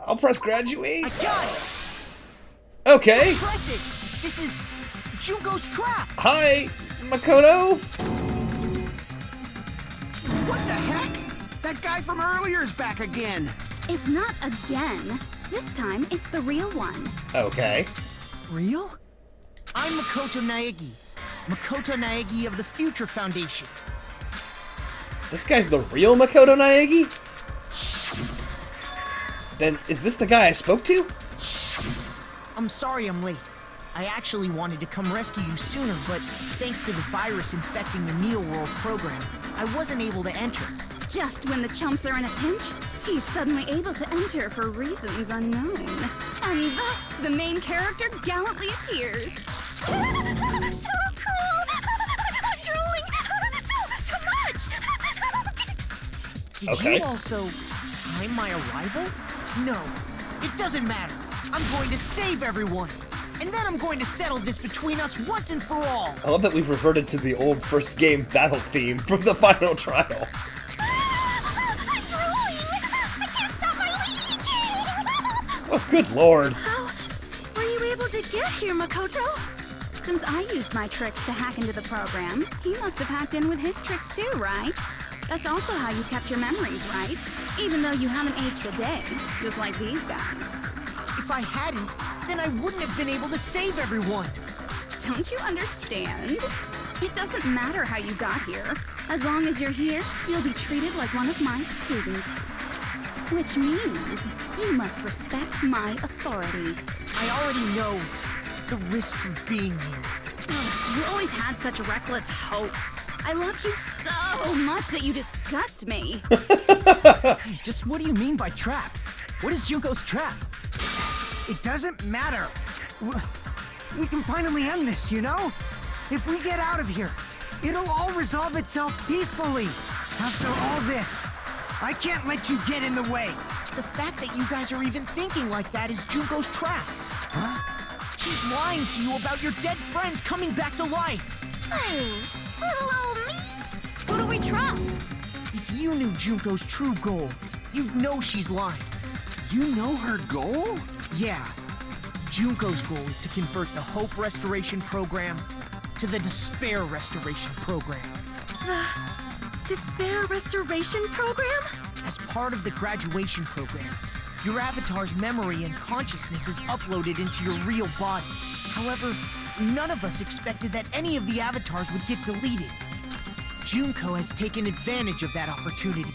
I'll press graduate. I got it! Okay. Press it! This is Junko's trap! Hi, Makoto. What the heck? That guy from earlier is back again! It's not again. This time, it's the real one. Okay. Real? I'm Makoto Naegi. Makoto Naegi of the Future Foundation. This guy's the real Makoto Naegi? Then is this the guy I spoke to? I'm sorry I'm late. I actually wanted to come rescue you sooner, but thanks to the virus infecting the Neo World program, I wasn't able to enter. Just when the chumps are in a pinch, he's suddenly able to enter for reasons unknown. And thus, the main character gallantly appears. So cool! I'm drooling! So much! Did Okay. you also time my arrival? No, it doesn't matter. I'm going to save everyone. And then I'm going to settle this between us once and for all. I love that we've reverted to the old first game battle theme from the final trial. I'm drooling! I can't stop my leaking! Oh, good lord. How were you able to get here, Makoto? Since I used my tricks to hack into the program, he must have hacked in with his tricks too, right? That's also how you kept your memories, right? Even though you haven't aged a day, just like these guys. If I hadn't, then I wouldn't have been able to save everyone. Don't you understand? It doesn't matter how you got here. As long as you're here, you'll be treated like one of my students. Which means you must respect my authority. I already know the risks of being here. Ugh, you always had such reckless hope. I love you so much that you disgust me. Hey, just what do you mean by trap? What is Junko's trap? It doesn't matter. We can finally end this, you know? If we get out of here, it'll all resolve itself peacefully. After all this, I can't let you get in the way. The fact that you guys are even thinking like that is Junko's trap. Huh? She's lying to you about your dead friends coming back to life. Oh, little old me. Who do we trust? If you knew Junko's true goal, you'd know she's lying. You know her goal? Yeah. Junko's goal is to convert the Hope Restoration Program to the Despair Restoration Program. The Despair Restoration Program? As part of the graduation program, your avatar's memory and consciousness is uploaded into your real body. However, none of us expected that any of the avatars would get deleted. Junko has taken advantage of that opportunity.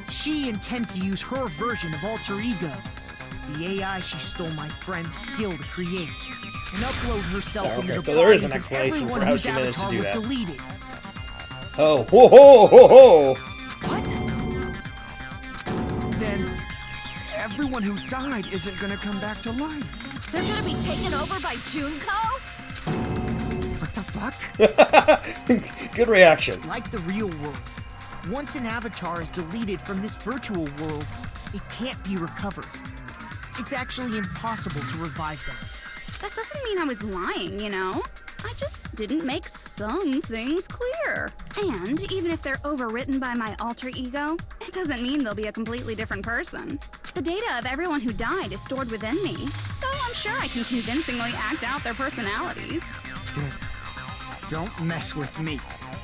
She intends to use her version of Alter Ego, the AI she stole my friend's skill to create, and upload herself Oh, into okay, the so there is bodies an of explanation everyone for how whose she managed to avatar do was that. deleted. Oh, ho ho ho ho! What? Then everyone who died isn't gonna come back to life. They're gonna be taken over by Junko? What the fuck? Good reaction. Like the real world, once an avatar is deleted from this virtual world, it can't be recovered. It's actually impossible to revive them. That doesn't mean I was lying, you know? I just didn't make some things clear. And even if they're overwritten by my alter ego, it doesn't mean they'll be a completely different person. The data of everyone who died is stored within me, so I'm sure I can convincingly act out their personalities. Good. Don't mess with me.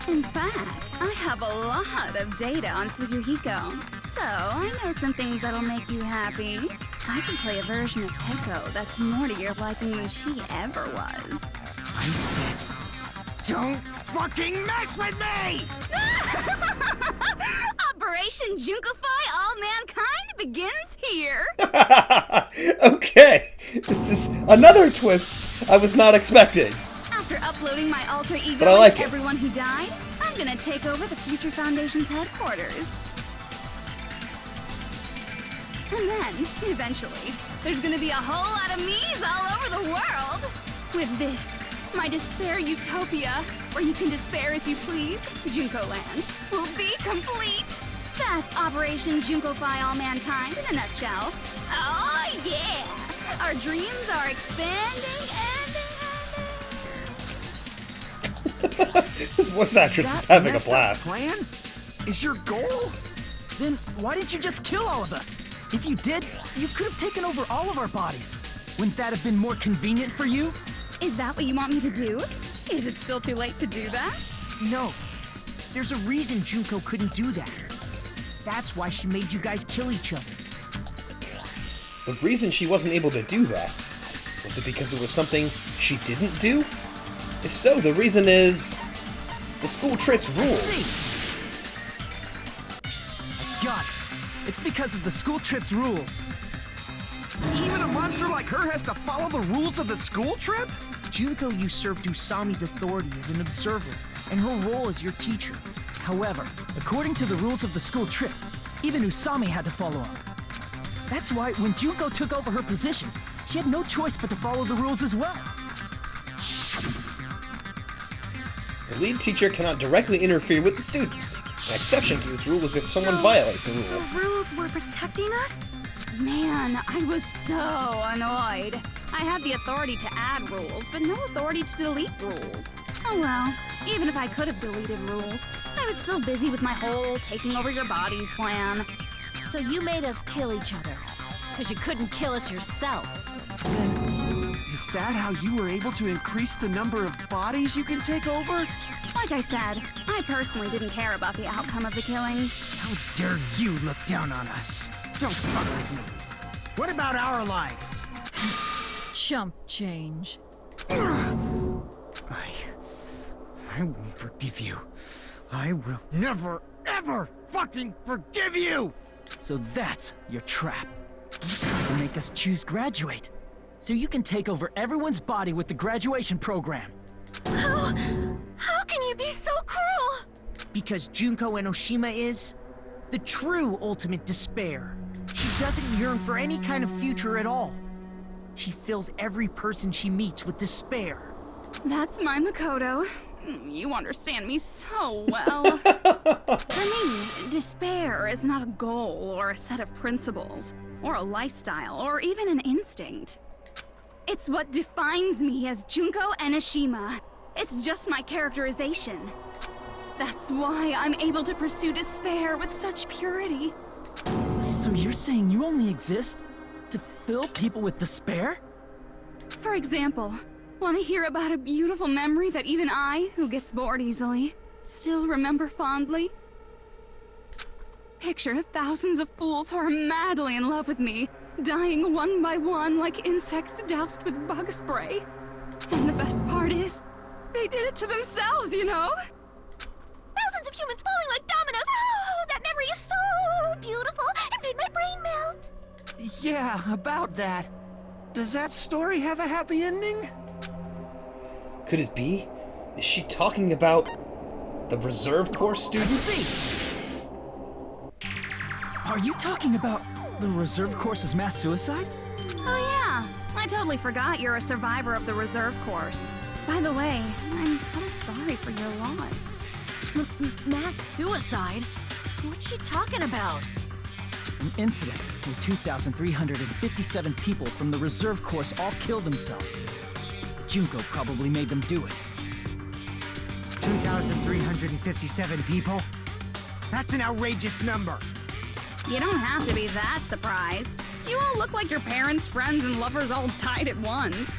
In fact, I have a lot of data on Fuyuhiko, so I know some things that'll make you happy. I can play a version of Keiko that's more to your liking than she ever was. I said, don't fucking mess with me! Operation Junkify All Mankind begins here. Okay, this is another twist I was not expecting. After uploading my alter ego But I like to it. everyone who died, I'm gonna take over the Future Foundation's headquarters. And then, eventually, there's gonna be a whole lot of me's all over the world. With this, my despair utopia, where you can despair as you please, Junko Land, will be complete. That's Operation Junkify All Mankind in a nutshell. Oh yeah! Our dreams are expanding and This voice actress is That having a messed up blast. plan? Is your goal? Then why didn't you just kill all of us? If you did, you could have taken over all of our bodies. Wouldn't that have been more convenient for you? Is that what you want me to do? Is it still too late to do that? No. There's a reason Junko couldn't do that. That's why she made you guys kill each other. The reason she wasn't able to do that, was it because it was something she didn't do? If so, the reason is the school trip's rules. See. I got it. It's because of the school trip's rules. Even a monster like her has to follow the rules of the school trip? Junko usurped Usami's authority as an observer, and her role as your teacher. However, according to the rules of the school trip, even Usami had to follow up. That's why when Junko took over her position, she had no choice but to follow the rules as well. The lead teacher cannot directly interfere with the students. An exception to this rule is if someone violates a rule. The rules were protecting us? Man, I was so annoyed. I had the authority to add rules, but no authority to delete rules. Oh well, even if I could have deleted rules, I was still busy with my whole taking over your bodies plan. So you made us kill each other, because you couldn't kill us yourself. Is that how you were able to increase the number of bodies you can take over? Like I said, I personally didn't care about the outcome of the killings. How dare you look down on us? Don't fuck with me. What about our lives? Chump change. I won't forgive you. I will never, ever fucking forgive you! So that's your trap. You tried to make us choose graduate, so you can take over everyone's body with the graduation program. How can you be so cruel? Because Junko Enoshima is the true ultimate despair. She doesn't yearn for any kind of future at all. She fills every person she meets with despair. That's my Makoto. You understand me so well. For me, despair is not a goal or a set of principles, or a lifestyle, or even an instinct. It's what defines me as Junko Enoshima. It's just my characterization. That's why I'm able to pursue despair with such purity. So you're saying you only exist to fill people with despair? For example, want to hear about a beautiful memory that even I, who gets bored easily, still remember fondly? Picture thousands of fools who are madly in love with me, dying one by one like insects doused with bug spray. And the best part is, they did it to themselves, you know? Thousands of humans falling like dominoes. Oh, that memory is so beautiful. It made my brain melt. Yeah, about that. Does that story have a happy ending? Could it be? Is she talking about the reserve corps students? See. Are you talking about the reserve course's mass suicide? Oh yeah, I totally forgot you're a survivor of the reserve course. By the way, I'm so sorry for your loss. Mass suicide? What's she talking about? An incident where 2,357 people from the reserve course all killed themselves. Junko probably made them do it. 2,357 people? That's an outrageous number. You don't have to be that surprised. You all look like your parents, friends, and lovers all died at once.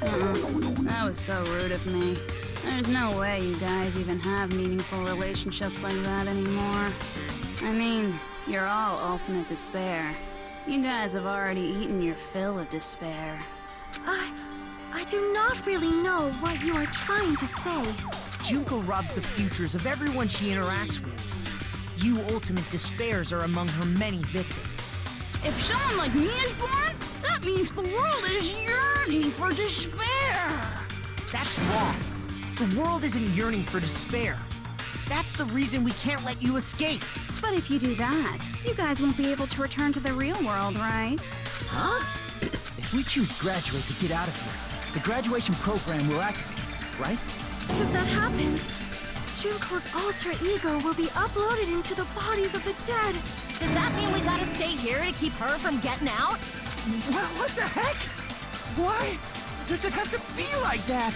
That was so rude of me. There's no way you guys even have meaningful relationships like that anymore. I mean, you're all ultimate despair. You guys have already eaten your fill of despair. I do not really know what you are trying to say. Junko robs the futures of everyone she interacts with. You ultimate despairs are among her many victims. If someone like me is born, that means the world is yearning for despair. That's wrong. The world isn't yearning for despair. That's the reason we can't let you escape. But if you do that, you guys won't be able to return to the real world, right? Huh? If we choose graduate to get out of here, the graduation program will activate, right? If that happens, Junko's alter ego will be uploaded into the bodies of the dead. Does that mean we gotta stay here to keep her from getting out? Well, what the heck? Why does it have to be like that?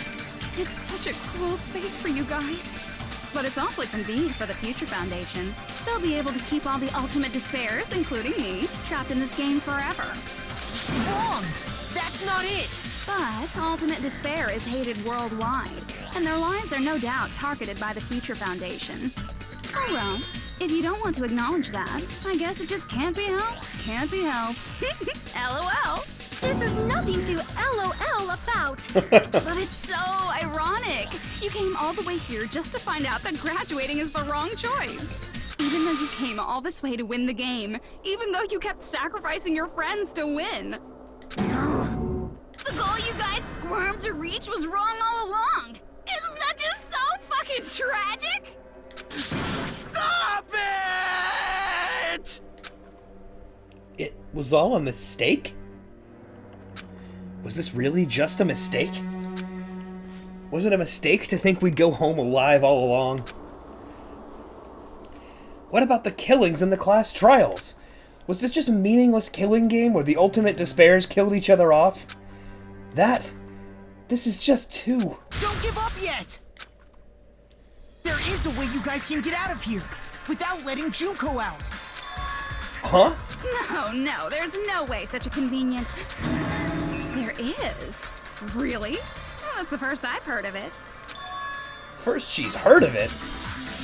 It's such a cruel fate for you guys. But it's awfully convenient for the Future Foundation. They'll be able to keep all the ultimate despairs, including me, trapped in this game forever. Wrong! That's not it! But ultimate despair is hated worldwide, and their lives are no doubt targeted by the Future Foundation. Oh well, if you don't want to acknowledge that, I guess it just can't be helped. Can't be helped. LOL. This is nothing to LOL about. But it's so ironic. You came all the way here just to find out that graduating is the wrong choice. Even though you came all this way to win the game, even though you kept sacrificing your friends to win. The goal you guys squirmed to reach was wrong all along. Isn't that just so fucking tragic? Stop it! It was all a mistake? Was this really just a mistake? Was it a mistake to think we'd go home alive all along? What about the killings in the class trials? Was this just a meaningless killing game where the ultimate despairs killed each other off? This is just too... Don't give up yet! There is a way you guys can get out of here without letting Junko out. Huh? No, there's no way such a convenient... There is. Really? Well, that's the first I've heard of it. First she's heard of it?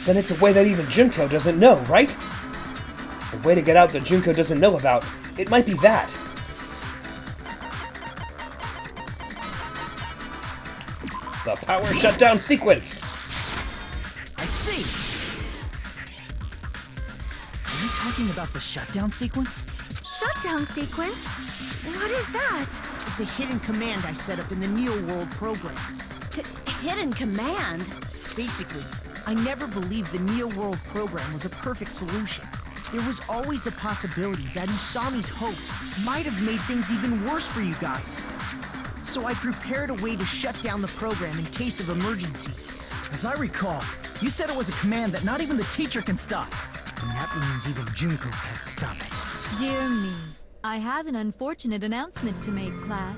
Then it's a way that even Junko doesn't know, right? A way to get out that Junko doesn't know about. It might be that. The power shutdown sequence! I see. Are you talking about the shutdown sequence? Shutdown sequence? What is that? It's a hidden command I set up in the Neo World program. Hidden command? Basically, I never believed the Neo World program was a perfect solution. There was always a possibility that Usami's hope might have made things even worse for you guys. So I prepared a way to shut down the program in case of emergencies. As I recall, you said it was a command that not even the teacher can stop. And that means even Junko can't stop it. Dear me, I have an unfortunate announcement to make, class.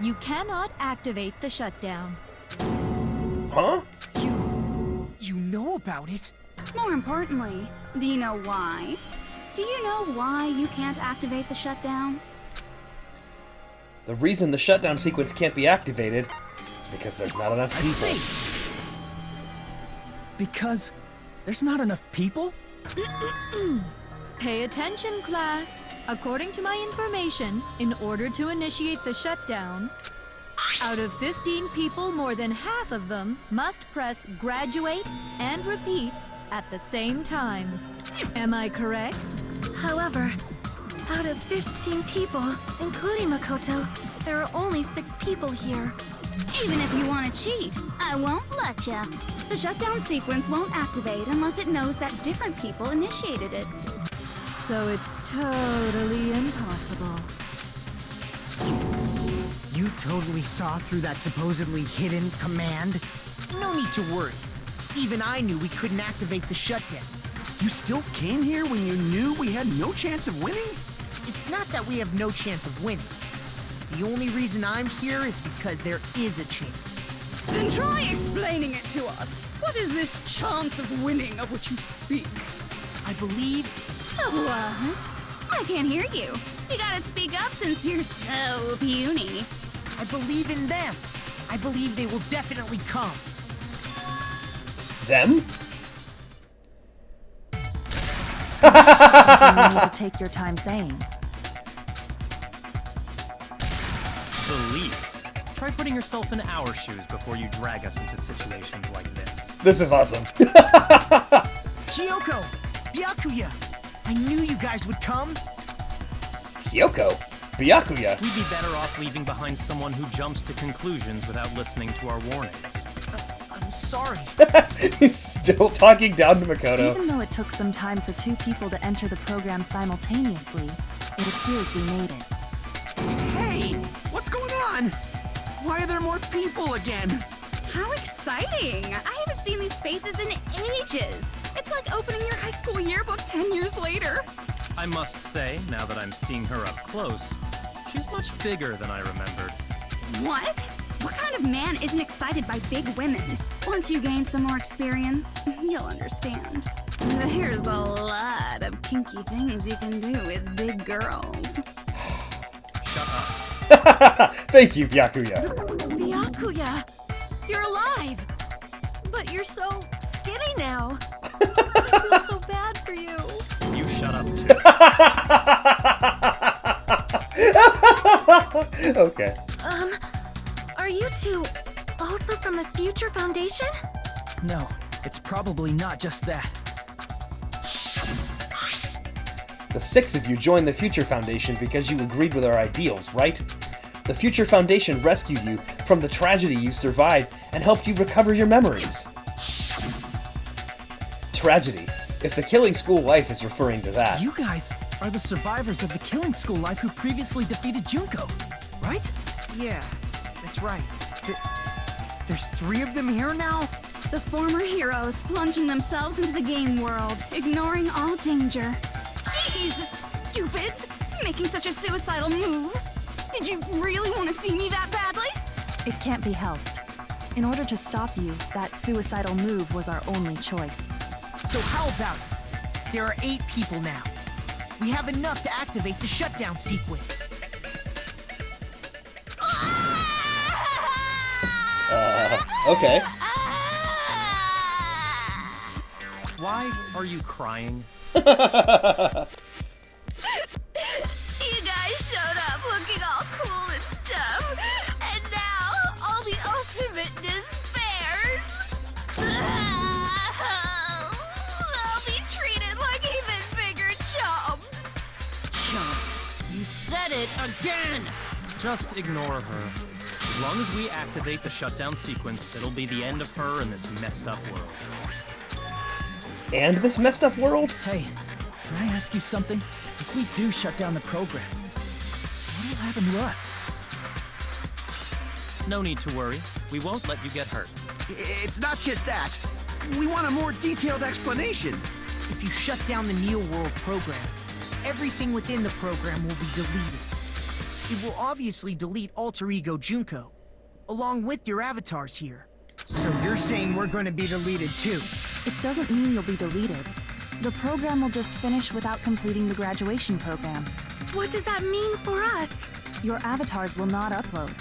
You cannot activate the shutdown. Huh? You know about it? More importantly, do you know why? Do you know why you can't activate the shutdown? The reason the shutdown sequence can't be activated is because there's not enough I people. see. Because there's not enough people? Pay attention, class. According to my information, in order to initiate the shutdown, out of 15 people, more than half of them must press graduate and repeat at the same time. Am I correct? However, out of 15 people, including Makoto, there are only 6 people here. Even if you want to cheat, I won't let ya. The shutdown sequence won't activate unless it knows that different people initiated it. So it's totally impossible. You totally saw through that supposedly hidden command? No need to worry. Even I knew we couldn't activate the shutdown. You still came here when you knew we had no chance of winning? It's not that we have no chance of winning. The only reason I'm here is because there is a chance. Then try explaining it to us. What is this chance of winning of which you speak? I believe... What? I can't hear you. You gotta speak up since you're so puny. I believe in them. I believe they will definitely come. Them? You need to take your time saying. Believe. Try putting yourself in our shoes before you drag us into situations like this. This is awesome. Kyoko! Byakuya! I knew you guys would come! Kyoko? Byakuya? We'd be better off leaving behind someone who jumps to conclusions without listening to our warnings. I'm sorry. He's still talking down to Makoto. Even though it took some time for 2 people to enter the program simultaneously, it appears we made it. Hey, what's going on? Why are there more people again? How exciting! I haven't seen these faces in ages. It's like opening your high school yearbook 10 years later. I must say, now that I'm seeing her up close, she's much bigger than I remembered. What? What kind of man isn't excited by big women? Once you gain some more experience, you'll understand. There's a lot of kinky things you can do with big girls. Shut up. Thank you, Byakuya. Byakuya! You're alive! But you're so skinny now. I feel so bad for you. You shut up, too. Okay. Are you two also from the Future Foundation? No, it's probably not just that. The 6 of you joined the Future Foundation because you agreed with our ideals, right? The Future Foundation rescued you from the tragedy you survived and helped you recover your memories. Tragedy. If the Killing School Life is referring to that. You guys are the survivors of the Killing School Life who previously defeated Junko, right? Yeah, that's right. There's 3 of them here now? The former heroes plunging themselves into the game world, ignoring all danger. Jeez, stupids! Making such a suicidal move! Did you really want to see me that badly? It can't be helped. In order to stop you, that suicidal move was our only choice. So how about it? There are 8 people now. We have enough to activate the shutdown sequence. Okay. Why are you crying? You guys showed up looking all cool and stuff, and now all the ultimate despairs. They'll be treated like even bigger chumps. You said it again! Just ignore her. As long as we activate the shutdown sequence, it'll be the end of her in this messed up world. And this messed up world? Hey, can I ask you something? If we do shut down the program, what'll happen to us? No need to worry. We won't let you get hurt. It's not just that. We want a more detailed explanation. If you shut down the Neo World program, everything within the program will be deleted. It will obviously delete Alter Ego Junko, along with your avatars here. So you're saying we're going to be deleted too? It doesn't mean you'll be deleted. The program will just finish without completing the graduation program. What does that mean for us? Your avatars will not upload,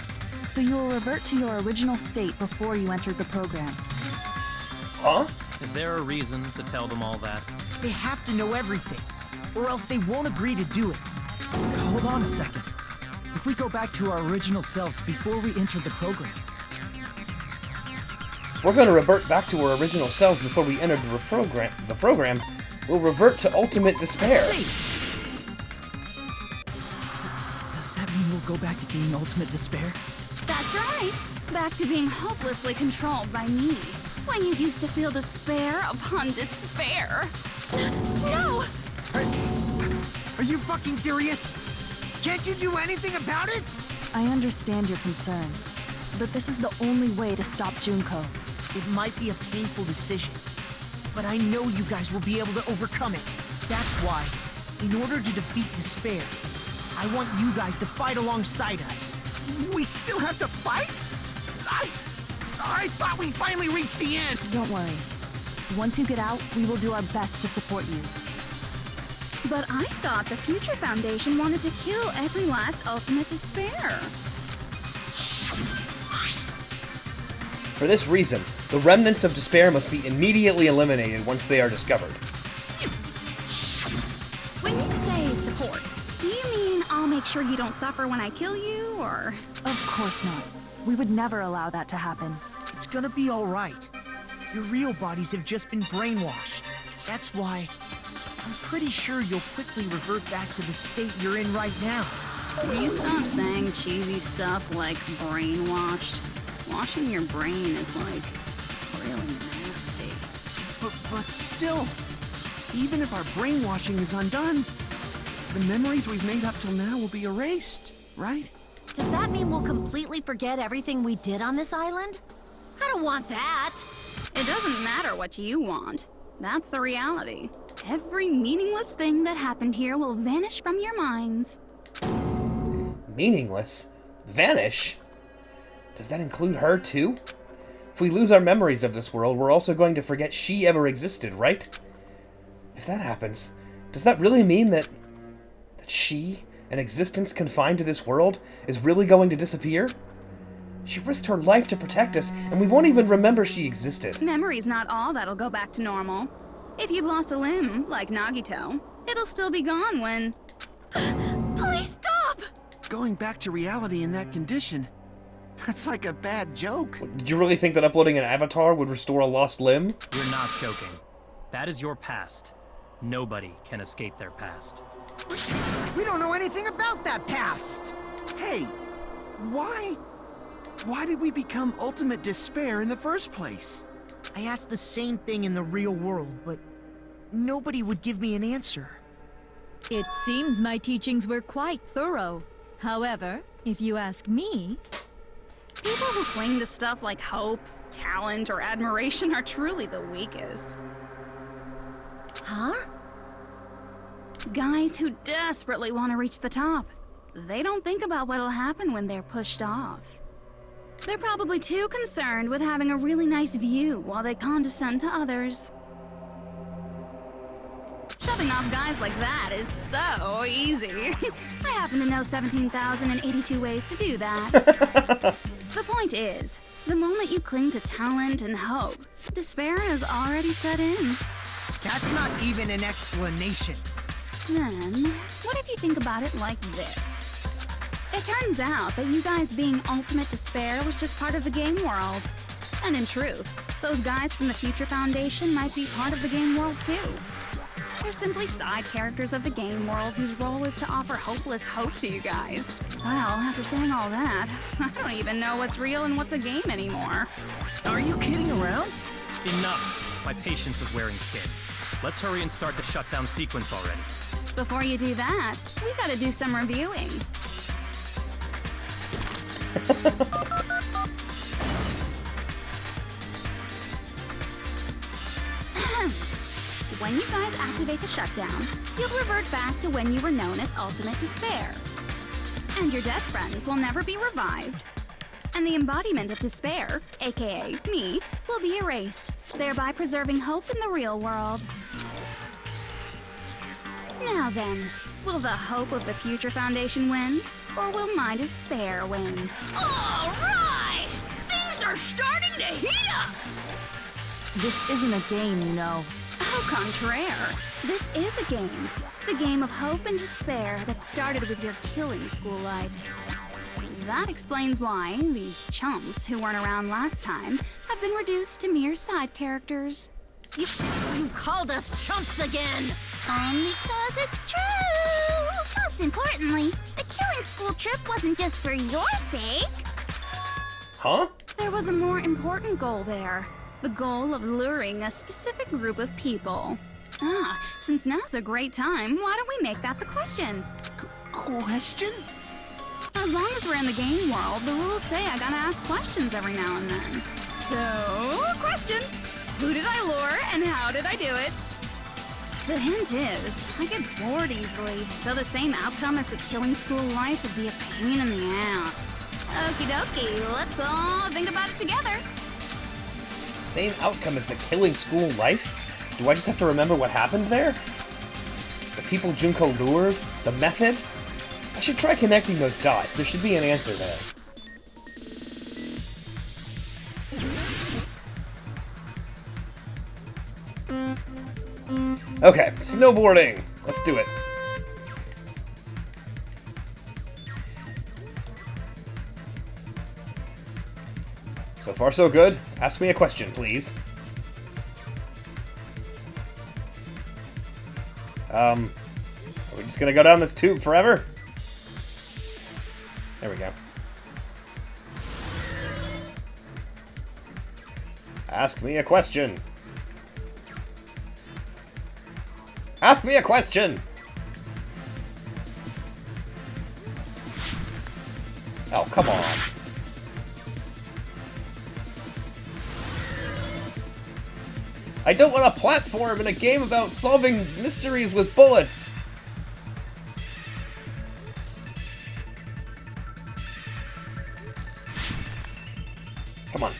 so you will revert to your original state before you entered the program. Huh? Is there a reason to tell them all that? They have to know everything, or else they won't agree to do it. Hold on a second. If we go back to our original selves before we entered the program, If we're going to revert back to our original selves before we entered the program, we'll revert to ultimate despair. does that mean we'll go back to being ultimate despair? That's right. Back to being hopelessly controlled by me. When you used to feel despair upon despair. No! Are you fucking serious? Can't you do anything about it? I understand your concern, but this is the only way to stop Junko. It might be a painful decision, but I know you guys will be able to overcome it. That's why, in order to defeat despair, I want you guys to fight alongside us. We still have to fight? I thought we finally reached the end. Don't worry. Once you get out, we will do our best to support you. But I thought the Future Foundation wanted to kill every last ultimate despair. For this reason, the remnants of despair must be immediately eliminated once they are discovered. When you say support, do you mean I'll make sure you don't suffer when I kill you, or...? Of course not. We would never allow that to happen. It's gonna be all right. Your real bodies have just been brainwashed. That's why I'm pretty sure you'll quickly revert back to the state you're in right now. Will you stop saying cheesy stuff like brainwashed? Washing your brain is, like, really nasty. But still, even if our brainwashing is undone, the memories we've made up till now will be erased, right? Does that mean we'll completely forget everything we did on this island? I don't want that. It doesn't matter what you want. That's the reality. Every meaningless thing that happened here will vanish from your minds. Meaningless? Vanish? Does that include her, too? If we lose our memories of this world, we're also going to forget she ever existed, right? If that happens, does that really mean that she, an existence confined to this world, is really going to disappear? She risked her life to protect us, and we won't even remember she existed. Memory's not all that'll go back to normal. If you've lost a limb, like Nagito, it'll still be gone when... Please stop! Going back to reality in that condition, that's like a bad joke. Did you really think that uploading an avatar would restore a lost limb? You're not joking. That is your past. Nobody can escape their past. We don't know anything about that past! Hey, why did we become ultimate despair in the first place? I asked the same thing in the real world, but nobody would give me an answer. It seems my teachings were quite thorough. However, if you ask me... People who cling to stuff like hope, talent, or admiration are truly the weakest. Huh? Guys who desperately want to reach the top. They don't think about what'll happen when they're pushed off. They're probably too concerned with having a really nice view while they condescend to others. Shoving off guys like that is so easy. I happen to know 17,082 ways to do that. The point is, the moment you cling to talent and hope, despair has already set in. That's not even an explanation. Then, what if you think about it like this? It turns out that you guys being ultimate despair was just part of the game world. And in truth, those guys from the Future Foundation might be part of the game world too. They're simply side characters of the game world whose role is to offer hopeless hope to you guys. Well, after saying all that, I don't even know what's real and what's a game anymore. Are you kidding around? Enough! My patience is wearing thin. Let's hurry and start the shutdown sequence already. Before you do that, we gotta do some reviewing. When you guys activate the shutdown, you'll revert back to when you were known as Ultimate Despair. And your dead friends will never be revived. And the embodiment of despair, aka me, will be erased, thereby preserving hope in the real world. Now then, will the hope of the Future Foundation win, or will my despair win? All right! Things are starting to heat up! This isn't a game, you know. Au contraire, this is a game. The game of hope and despair that started with your killing school life. That explains why these chumps who weren't around last time have been reduced to mere side characters. You called us chumps again! Because it's true! Most importantly, the killing school trip wasn't just for your sake. Huh? There was a more important goal there. The goal of luring a specific group of people. Since now's a great time, why don't we make that the question? Question? As long as we're in the game world, the rules say I gotta ask questions every now and then. So, question. Who did I lure and how did I do it? The hint is, I get bored easily, so the same outcome as the killing school life would be a pain in the ass. Okie dokie, let's all think about it together. Same outcome as the killing school life? Do I just have to remember what happened there? The people Junko lured? The method? I should try connecting those dots. There should be an answer there. Okay, snowboarding! Let's do it. So far so good. Ask me a question, please. Are we just gonna go down this tube forever? There we go. Ask me a question. Ask me a question! Oh, come on. I don't want a platform in a game about solving mysteries with bullets! Come on.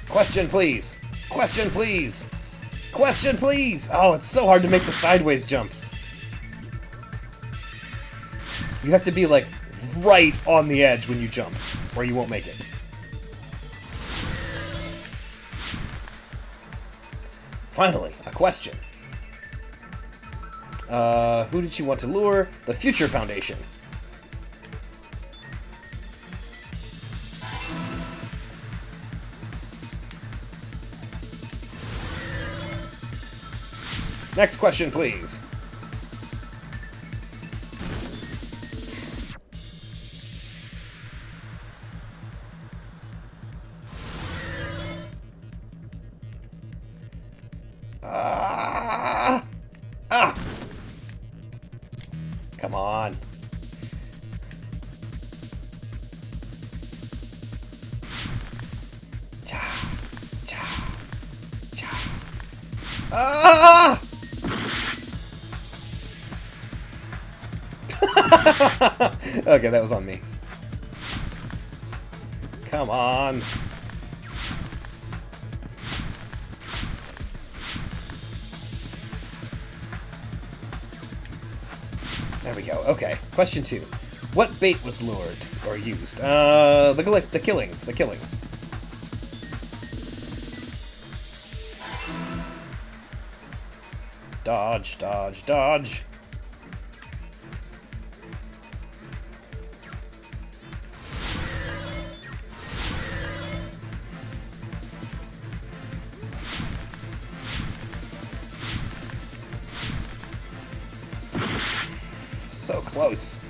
Question, please. Question, please. Question, please. Oh, it's so hard to make the sideways jumps. You have to be, like, right on the edge when you jump, or you won't make it. Finally, a question. Who did she want to lure? The Future Foundation. Next question, please. Come on. Cha, cha, cha. Ah! Okay, that was on me. Come on. There we go. Okay. Question 2. What bait was lured or used? The killings. The killings. Dodge, dodge, dodge. So close.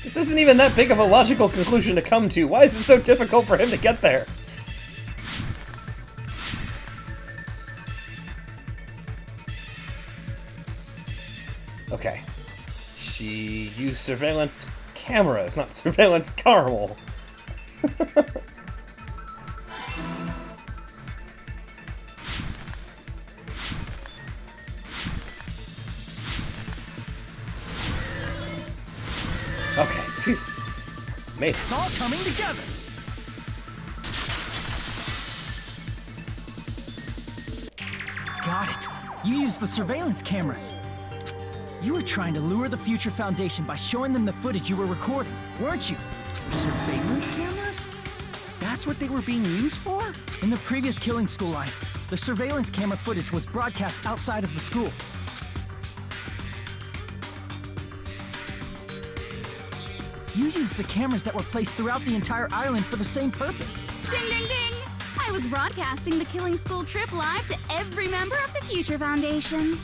This isn't even that big of a logical conclusion to come to. Why is it so difficult for him to get there? Okay. She used surveillance cameras, not surveillance caramel. Okay, phew. Made it. It's all coming together. Got it. You used the surveillance cameras. You were trying to lure the Future Foundation by showing them the footage you were recording, weren't you? Surveillance cameras? That's what they were being used for? In the previous killing school life, the surveillance camera footage was broadcast outside of the school. You used the cameras that were placed throughout the entire island for the same purpose. Ding, ding, ding! I was broadcasting the killing school trip live to every member of the Future Foundation.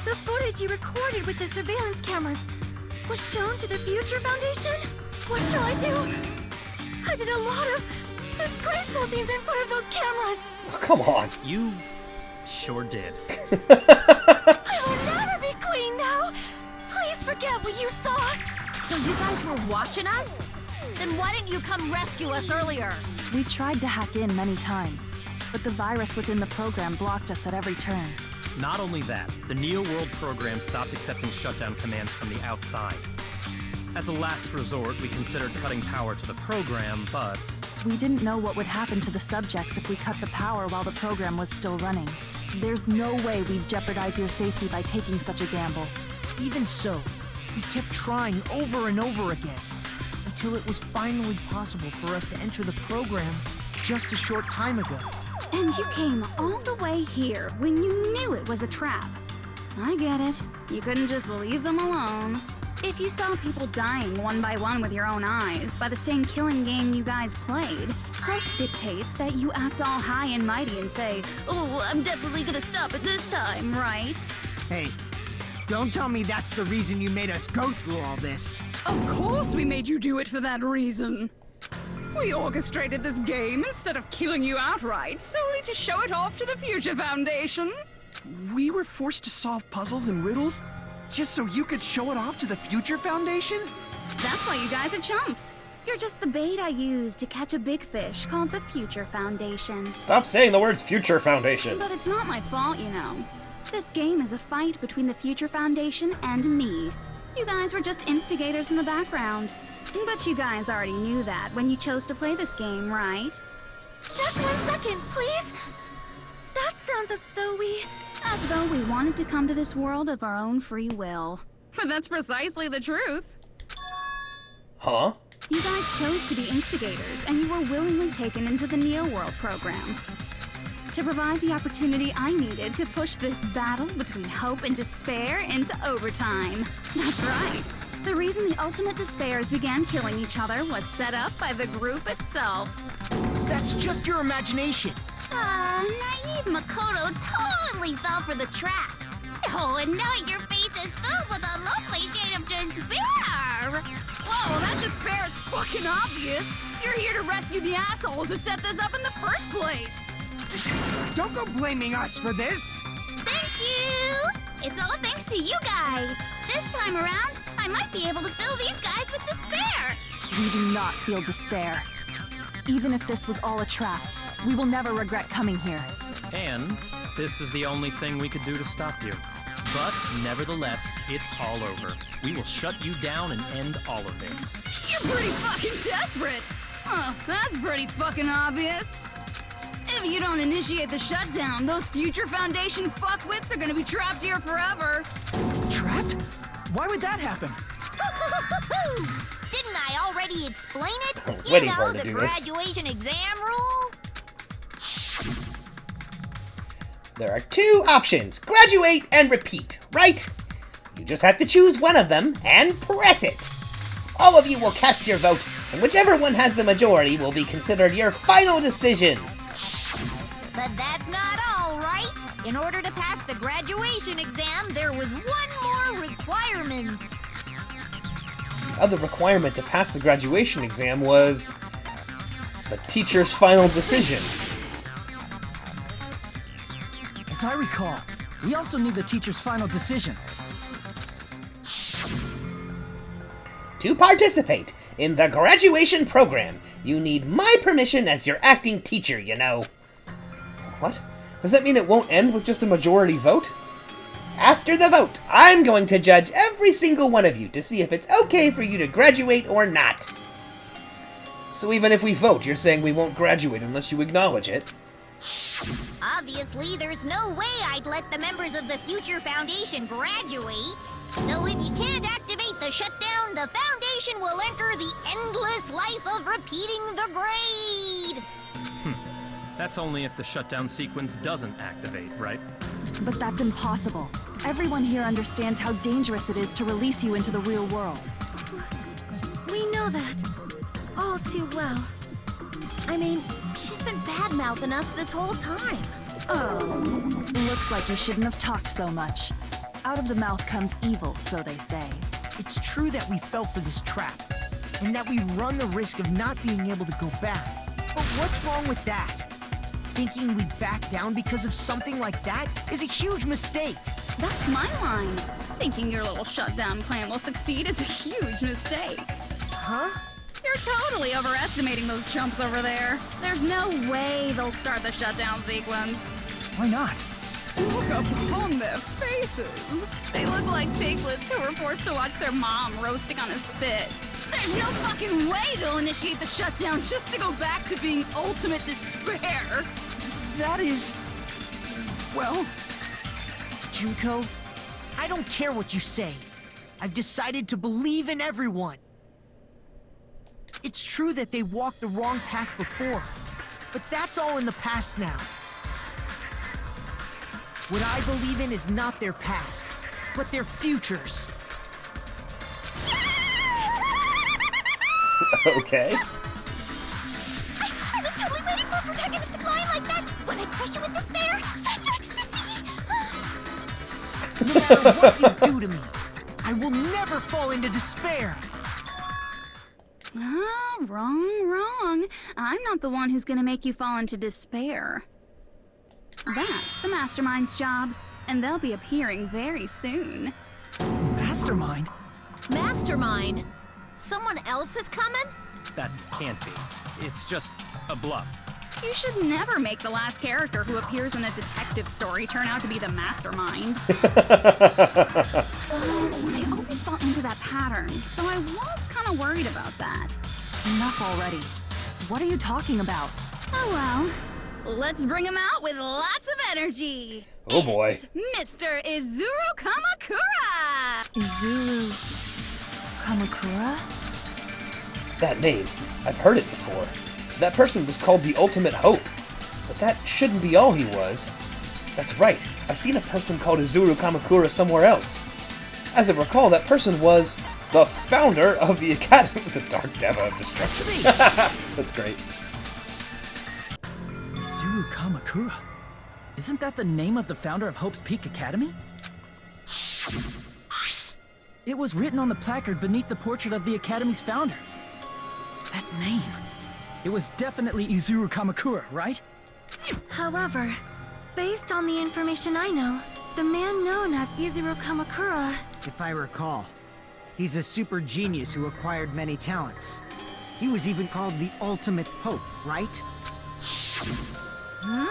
The footage you recorded with the surveillance cameras was shown to the Future Foundation? What shall I do? I did a lot of disgraceful things in front of those cameras. Oh, come on. You sure did. I will never be queen now. Please forget what you saw. So you guys were watching us? Then why didn't you come rescue us earlier? We tried to hack in many times, but the virus within the program blocked us at every turn. Not only that, the Neo World program stopped accepting shutdown commands from the outside. As a last resort, we considered cutting power to the program, but... We didn't know what would happen to the subjects if we cut the power while the program was still running. There's no way we'd jeopardize your safety by taking such a gamble. Even so, we kept trying over and over again, until it was finally possible for us to enter the program just a short time ago. And you came all the way here when you knew it was a trap. I get it. You couldn't just leave them alone. If you saw people dying one by one with your own eyes by the same killing game you guys played, hope dictates that you act all high and mighty and say, "Oh, I'm definitely gonna stop it this time, right?" Hey, don't tell me that's the reason you made us go through all this. Of course we made you do it for that reason. We orchestrated this game instead of killing you outright, solely to show it off to the Future Foundation. We were forced to solve puzzles and riddles just so you could show it off to the Future Foundation? That's why you guys are chumps. You're just the bait I use to catch a big fish called the Future Foundation. Stop saying the words Future Foundation. But it's not my fault, you know. This game is a fight between the Future Foundation and me. You guys were just instigators in the background. But you guys already knew that when you chose to play this game, right? Just 1 second, please. That sounds as though we... As though we wanted to come to this world of our own free will. But that's precisely the truth. Huh? You guys chose to be instigators, and you were willingly taken into the Neo World program. To provide the opportunity I needed to push this battle between hope and despair into overtime. That's right. The reason the ultimate despairs began killing each other was set up by the group itself. That's just your imagination. Naive Makoto totally fell for the trap. Oh, and now your face is filled with a lovely shade of despair. Whoa, that despair is fucking obvious. You're here to rescue the assholes who set this up in the first place. Don't go blaming us for this. Thank you. It's all thanks to you guys. This time around, I might be able to fill these guys with despair. We do not feel despair. Even if this was all a trap, we will never regret coming here. And this is the only thing we could do to stop you. But nevertheless, it's all over. We will shut you down and end all of this. You're pretty fucking desperate. Huh, that's pretty fucking obvious. If you don't initiate the shutdown, those Future Foundation fuckwits are gonna be trapped here forever. Trapped? Why would that happen? Didn't I already explain it? I was You waiting know, for her to the do this. graduation exam rule? There are two options, graduate and repeat, right? You just have to choose one of them and press it. All of you will cast your vote, and whichever one has the majority will be considered your final decision. But that's not all, right? In order to pass the graduation exam, there was one more requirement. The other requirement to pass the graduation exam was the teacher's final decision. As I recall, we also need the teacher's final decision. To participate in the graduation program, you need my permission as your acting teacher, you know. What? Does that mean it won't end with just a majority vote? After the vote, I'm going to judge every single one of you to see if it's okay for you to graduate or not. So even if we vote, you're saying we won't graduate unless you acknowledge it? Obviously, there's no way I'd let the members of the Future Foundation graduate. So if you can't activate the shutdown, the Foundation will enter the endless life of repeating the grade. That's only if the shutdown sequence doesn't activate, right? But that's impossible. Everyone here understands how dangerous it is to release you into the real world. We know that. All too well. I mean, she's been bad-mouthing us this whole time. Oh. Looks like you shouldn't have talked so much. Out of the mouth comes evil, so they say. It's true that we fell for this trap, and that we run the risk of not being able to go back. But what's wrong with that? Thinking we'd back down because of something like that is a huge mistake. That's my line. Thinking your little shutdown plan will succeed is a huge mistake. Huh? You're totally overestimating those chumps over there. There's no way they'll start the shutdown sequence. Why not? Look upon their faces. They look like piglets who were forced to watch their mom roasting on a spit. There's no fucking way they'll initiate the shutdown just to go back to being ultimate despair. That is... well... Junko, I don't care what you say. I've decided to believe in everyone. It's true that they walked the wrong path before, but that's all in the past now. What I believe in is not their past, but their futures. Okay. I was totally waiting for a protagonist to climb like that. When I crush you with despair, such ecstasy. No matter what you do to me, I will never fall into despair. Ah, wrong. I'm not the one who's gonna make you fall into despair. That's the Mastermind's job, and they'll be appearing very soon. Mastermind? Mastermind? Someone else is coming? That can't be. It's just a bluff. You should never make the last character who appears in a detective story turn out to be the mastermind. But I always fall into that pattern, so I was kind of worried about that. Enough already. What are you talking about? Oh well. Let's bring him out with lots of energy. Oh boy. It's Mr. Izuru Kamakura! Izuru Kamakura? That name. I've heard it before. That person was called the Ultimate Hope. But that shouldn't be all he was. That's right. I've seen a person called Izuru Kamakura somewhere else. As I recall, that person was the founder of the Academy. It was a dark demo of destruction. That's great. Izuru Kamakura. Isn't that the name of the founder of Hope's Peak Academy? It was written on the placard beneath the portrait of the Academy's founder. That name. It was definitely Izuru Kamakura, right? However, based on the information I know, the man known as Izuru Kamakura... If I recall, he's a super genius who acquired many talents. He was even called the Ultimate Hope, right? Hmm?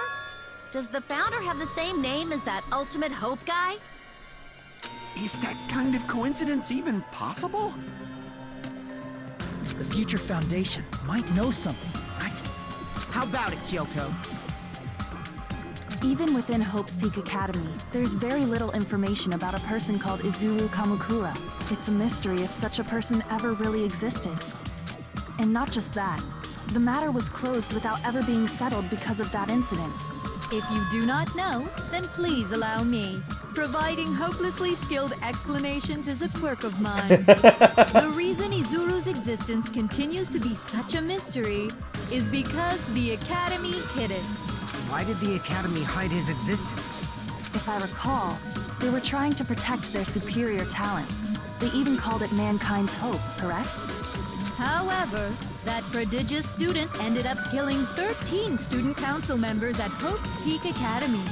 Does the founder have the same name as that Ultimate Hope guy? Is that kind of coincidence even possible? The Future Foundation might know something, right? How about it, Kyoko? Even within Hope's Peak Academy, there's very little information about a person called Izuru Kamakura. It's a mystery if such a person ever really existed. And not just that, the matter was closed without ever being settled because of that incident. If you do not know, then please allow me. Providing hopelessly skilled explanations is a quirk of mine. The reason Izuru's existence continues to be such a mystery is because the Academy hid it. Why did the Academy hide his existence? If I recall, they were trying to protect their superior talent. They even called it mankind's hope, correct? However, that prodigious student ended up killing 13 student council members at Hope's Peak Academy.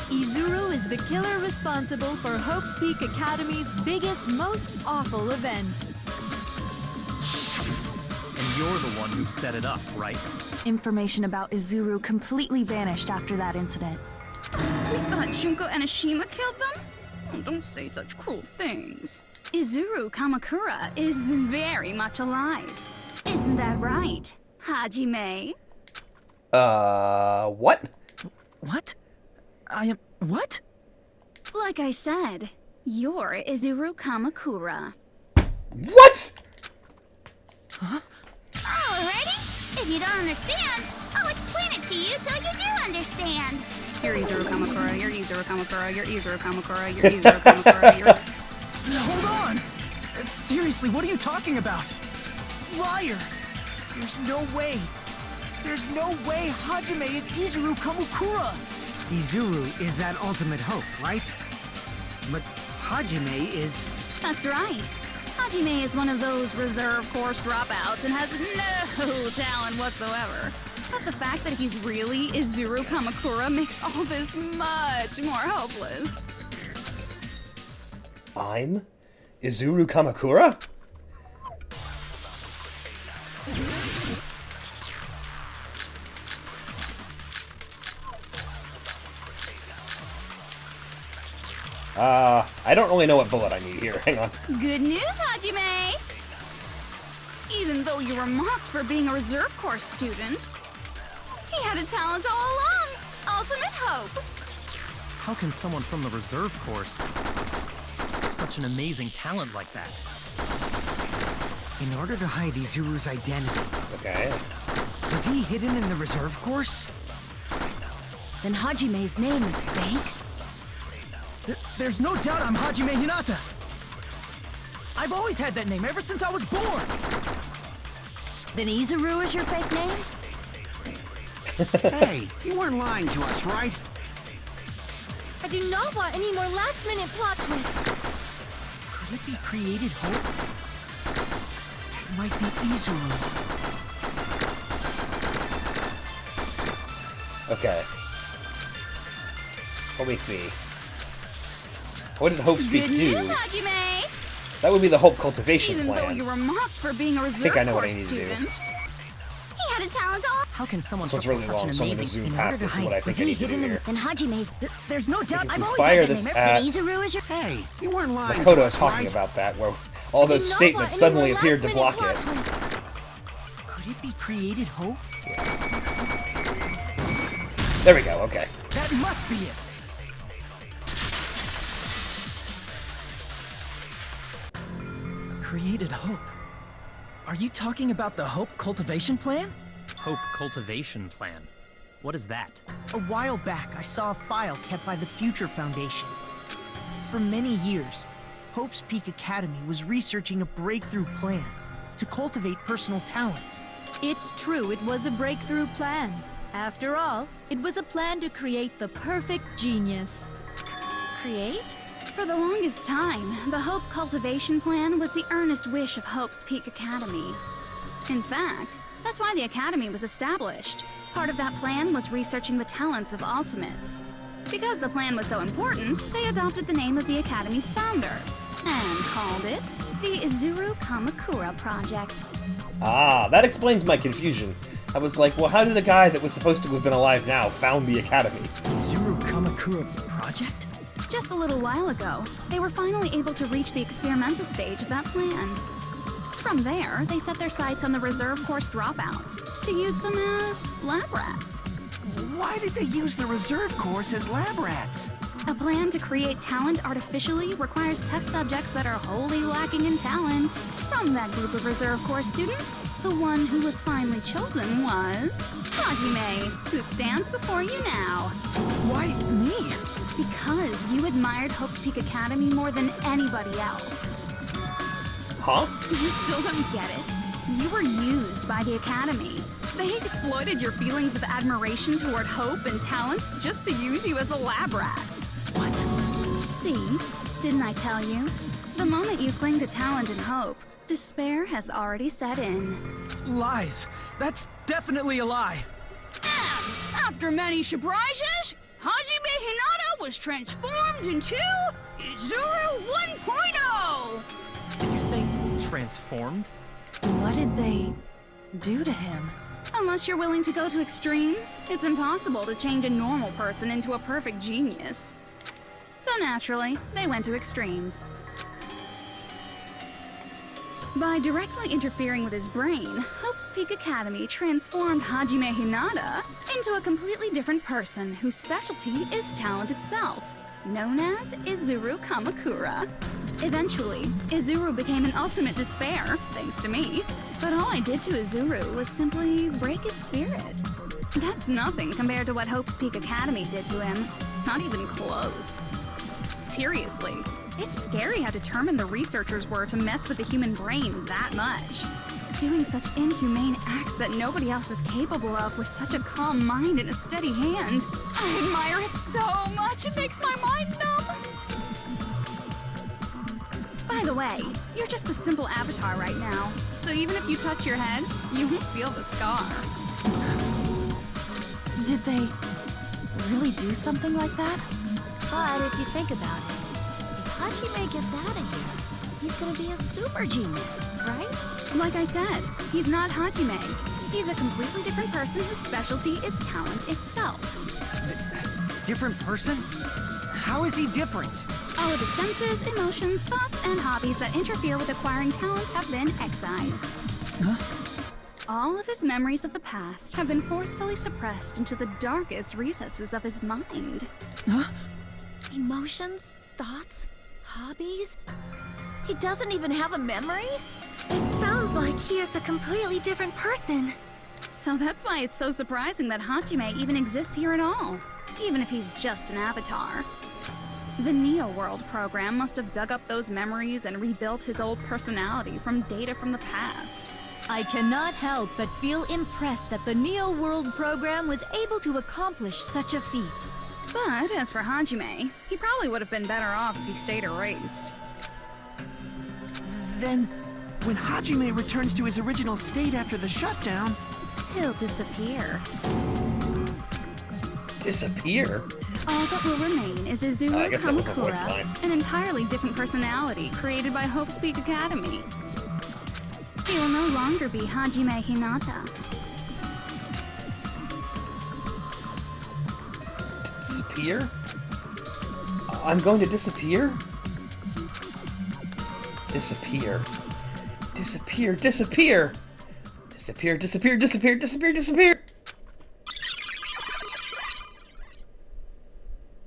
Izuru is the killer responsible for Hope's Peak Academy's biggest, most awful event. And you're the one who set it up, right? Information about Izuru completely vanished after that incident. We thought Junko and Ashima killed them? Oh, don't say such cruel things. Izuru Kamakura is very much alive. Isn't that right, Hajime? What? What? I am... what? Like I said, you're Izuru Kamakura. What? Huh? Alrighty. If you don't understand, I'll explain it to you till you do understand. You're Izuru Kamakura, you're Izuru Kamakura, you're Izuru Kamakura, you're Izuru Kamakura, you're... Hold on! Seriously, what are you talking about? Liar! There's no way! There's no way Hajime is Izuru Kamakura! Izuru is that ultimate hope, right? But Hajime is... That's right. Hajime is one of those reserve course dropouts and has no talent whatsoever. But the fact that he's really Izuru Kamakura makes all this much more hopeless. I'm Izuru Kamakura? I don't really know what bullet I need here. Hang on. Good news, Hajime! Even though you were mocked for being a reserve course student, he had a talent all along. Ultimate hope. How can someone from the reserve course have such an amazing talent like that? In order to hide Izuru's identity... Okay, it's... Was he hidden in the reserve course? Then Hajime's name is fake? There's no doubt I'm Hajime Hinata! I've always had that name ever since I was born! Then Izuru is your fake name? Hey, you weren't lying to us, right? I do not want any more last-minute plot twists. Could it be created hope? It might be Izuru. Okay. Let me see. What did Hope's Peak Good do? news, Hajime! That would be the Hope Cultivation Even though Plan. you were mocked for being a reserve think I know what I corps need to do. student. He had a talent all. How can someone This one's fulfill really such long, an so I'm going to amazing... zoom past it to what I think I need to do here. And Hajime's. There's no doubt. If I've we always fire had this the name. at... Izuru is your. Hey, you weren't lying. Makoto to is us, talking right? about that, where all those You know statements what? suddenly And appeared to last-minute block it. plot twists. Could it be created hope? There we go, okay. That must be it. Created hope. Are you talking about the Hope Cultivation Plan? Hope Cultivation Plan. What is that? A while back, I saw a file kept by the Future Foundation. For many years, Hope's Peak Academy was researching a breakthrough plan to cultivate personal talent. It's true, it was a breakthrough plan. After all, it was a plan to create the perfect genius. Create? For the longest time, the Hope Cultivation Plan was the earnest wish of Hope's Peak Academy. In fact, that's why the Academy was established. Part of that plan was researching the talents of Ultimates. Because the plan was so important, they adopted the name of the Academy's founder and called it the Izuru Kamakura Project. Ah, that explains my confusion. I was like, well, how did a guy that was supposed to have been alive now found the Academy? Zuru Kamakura Project? Just a little while ago, they were finally able to reach the experimental stage of that plan. From there, they set their sights on the reserve course dropouts to use them as lab rats. Why did they use the reserve course as lab rats? A plan to create talent artificially requires test subjects that are wholly lacking in talent. From that group of reserve course students, the one who was finally chosen was Hajime, who stands before you now. Why me? Because you admired Hope's Peak Academy more than anybody else. Huh? You still don't get it? You were used by the Academy. They exploited your feelings of admiration toward hope and talent just to use you as a lab rat. What? See? Didn't I tell you? The moment you cling to talent and hope, despair has already set in. Lies. That's definitely a lie. After many surprises, Hajime Hinata was transformed into Izuru 1.0! Did you say transformed? What did they do to him? Unless you're willing to go to extremes, it's impossible to change a normal person into a perfect genius. So naturally, they went to extremes. By directly interfering with his brain, Hope's Peak Academy transformed Hajime Hinata into a completely different person whose specialty is talent itself, known as Izuru Kamakura. Eventually, Izuru became an ultimate despair, thanks to me. But all I did to Izuru was simply break his spirit. That's nothing compared to what Hope's Peak Academy did to him. Not even close. Seriously, it's scary how determined the researchers were to mess with the human brain that much. Doing such inhumane acts that nobody else is capable of with such a calm mind and a steady hand. I admire it so much, it makes my mind numb. By the way, you're just a simple avatar right now, so even if you touch your head, you won't feel the scar. Did they really do something like that? But if you think about it, if Hajime gets out of here, he's gonna be a super genius, right? Like I said, he's not Hajime. He's a completely different person whose specialty is talent itself. Different person? How is he different? All of his senses, emotions, thoughts, and hobbies that interfere with acquiring talent have been excised. Huh? All of his memories of the past have been forcefully suppressed into the darkest recesses of his mind. Huh? Emotions, thoughts, hobbies? He doesn't even have a memory? It sounds like he is a completely different person. So that's why it's so surprising that Hajime even exists here at all, even if he's just an avatar. The Neo World program must have dug up those memories and rebuilt his old personality from data from the past. I cannot help but feel impressed that the Neo World program was able to accomplish such a feat. But as for Hajime, he probably would have been better off if he stayed erased. Then, when Hajime returns to his original state after the shutdown, He'll disappear. Disappear? All that will remain is Izuru I guess that was a voice Kamakura, line. an entirely different personality created by Hope's Peak Academy. He will no longer be Hajime Hinata. Disappear? I'm going to disappear? Disappear. Disappear, disappear! Disappear, disappear, disappear, disappear, disappear!